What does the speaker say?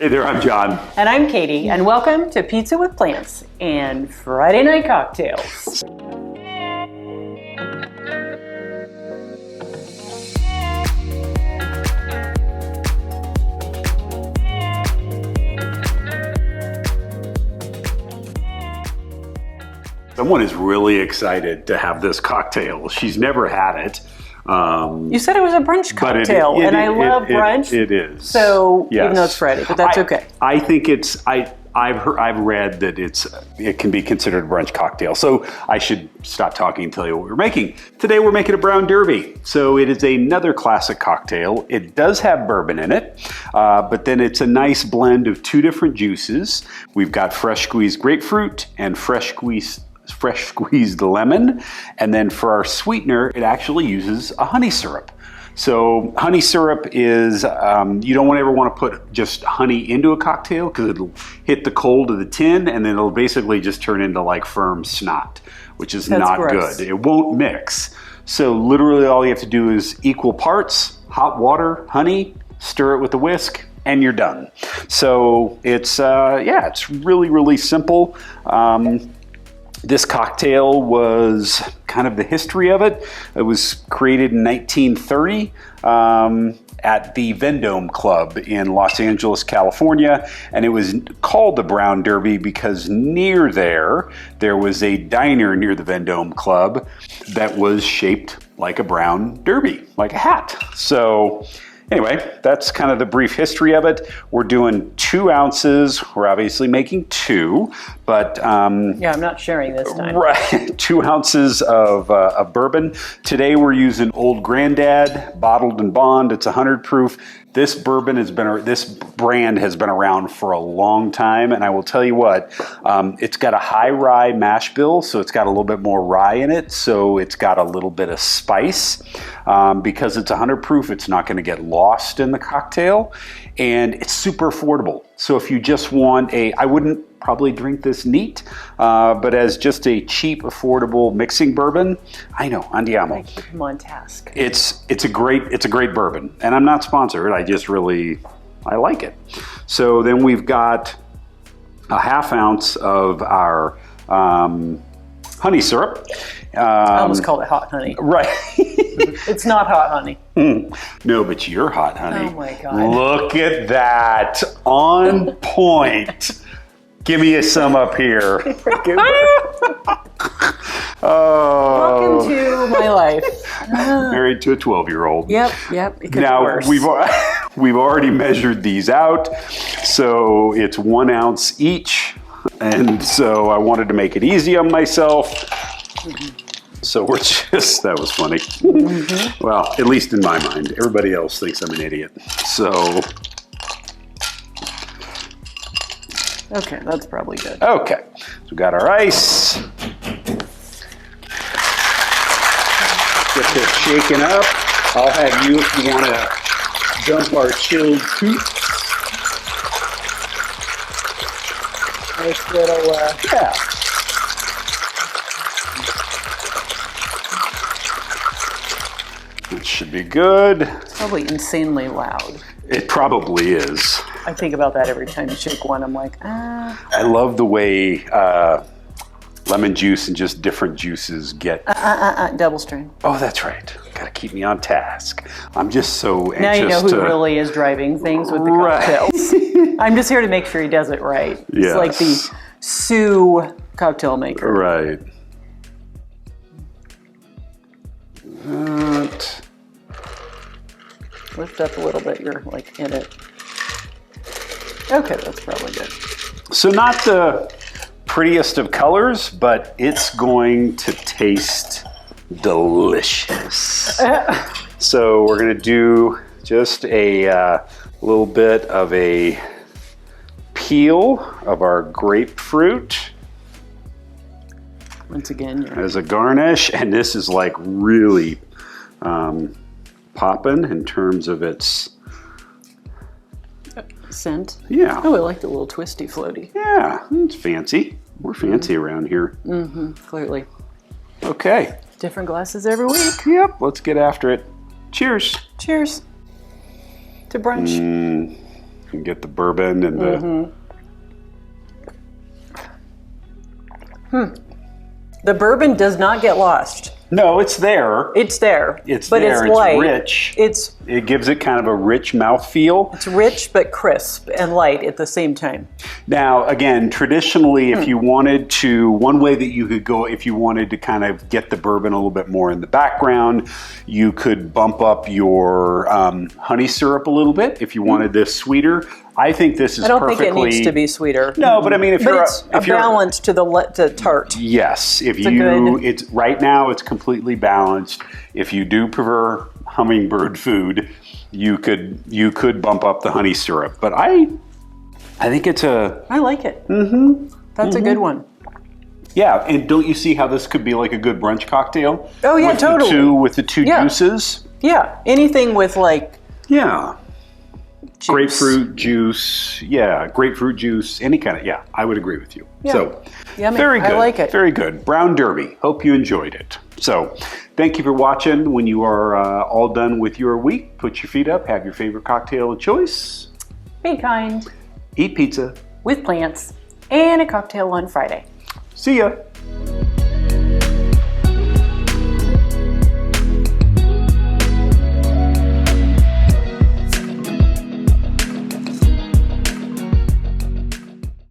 Hey there, I'm John. And I'm Katie, and welcome to Pizza with Plants and Friday Night Cocktails. Someone is really excited to have this cocktail. She's never had it. You said it was a brunch cocktail, and I love brunch. It is. So yes. even though it's Friday, but that's okay. I think it's. I've read that it can be considered a brunch cocktail. So I should stop talking and tell you what we're making. Today we're making a brown derby. So it is another classic cocktail. It does have bourbon in it, but then it's a nice blend of two different juices. We've got fresh squeezed grapefruit and fresh squeezed lemon. And then for our sweetener, it actually uses a honey syrup. So honey syrup is, you don't ever want to put just honey into a cocktail because it'll hit the cold of the tin and then it'll basically just turn into like firm snot, which is not good. It won't mix. So literally all you have to do is equal parts, hot water, honey, stir it with a whisk, and you're done. So it's, it's really, really simple. This cocktail was kind of the history of it. It was created in 1930 at the Vendome Club in Los Angeles, California. And it was called the Brown Derby because near there was a diner near the Vendome Club that was shaped like a brown derby, like a hat. So anyway, that's kind of the brief history of it. We're doing 2 ounces. We're obviously making 2, but yeah, I'm not sharing this time. Right, 2 ounces of bourbon. Today we're using Old Grandad bottled and bond. It's 100 proof. This brand has been around for a long time, and I will tell you what, it's got a high rye mash bill, so it's got a little bit more rye in it, so it's got a little bit of spice. Because it's 100 proof, it's not going to get lost in the cocktail, and it's super affordable. So if you just want I wouldn't probably drink this neat, but as just a cheap, affordable mixing bourbon, I know, andiamo. I keep him on task. It's a great bourbon, and I'm not sponsored. I like it. So then we've got a half ounce of our honey syrup. I almost called it hot honey. Right. It's not hot honey. No, but you're hot honey. Oh my God. Look at that. On point. Give me some up here. Welcome to my life. Married to a 12-year-old. Yep. It could now, be worse. we've already measured these out. So it's 1 ounce each. And so I wanted to make it easy on myself. So that was funny. Mm-hmm. Well, at least in my mind. Everybody else thinks I'm an idiot. So. Okay, that's probably good. Okay, so we got our ice. Get this shaken up. I'll have you if you want to dump our chilled coupe. Nice little, yeah. That should be good. It's probably insanely loud. It probably is. I think about that every time you shake one. I'm like, I love the way lemon juice and just different juices get. Double strain. Oh, that's right. Got to keep me on task. I'm just so anxious. Now you know who really is driving things with the cocktails. I'm just here to make sure he does it right. Yes. It's like the Sue cocktail maker. Right. Lift up a little bit. You're like in it. Okay, that's probably good. So not the prettiest of colors, but it's going to taste delicious. So we're going to do just a little bit of a peel of our grapefruit. Once again, as a garnish, and this is like really popping in terms of its scent. Yeah. Oh, I like the little twisty floaty. Yeah, it's fancy. We're fancy around here. Mm-hmm, clearly. Okay. Different glasses every week. Yep, let's get after it. Cheers. Cheers. To brunch. And get the bourbon and the... The bourbon does not get lost. No, it's there. It's there. It's but there. It's light. Rich. It gives it kind of a rich mouthfeel. It's rich but crisp and light at the same time. Now, again, traditionally, if you wanted to, one way that you could go, if you wanted to kind of get the bourbon a little bit more in the background, you could bump up your honey syrup a little bit if you wanted this sweeter. I think this is perfectly... I don't think it needs to be sweeter. No, but I mean, if you're... It's a balance to the tart. Yes. If it's right now, it's completely balanced. If you do prefer hummingbird food, you could bump up the honey syrup. But I think it's a... I like it. That's a good one. Yeah, and don't you see how this could be like a good brunch cocktail? Oh, yeah, totally. With the two juices? Yeah, anything with like... Yeah. Juice. Grapefruit juice, grapefruit juice, any kind of, I would agree with you. Yeah. So, Yummy. very good. I like it. Very good. Brown Derby. Hope you enjoyed it. So, thank you for watching. When you are all done with your week, put your feet up, have your favorite cocktail of choice. Be kind. Eat pizza. With plants. And a cocktail on Friday. See ya.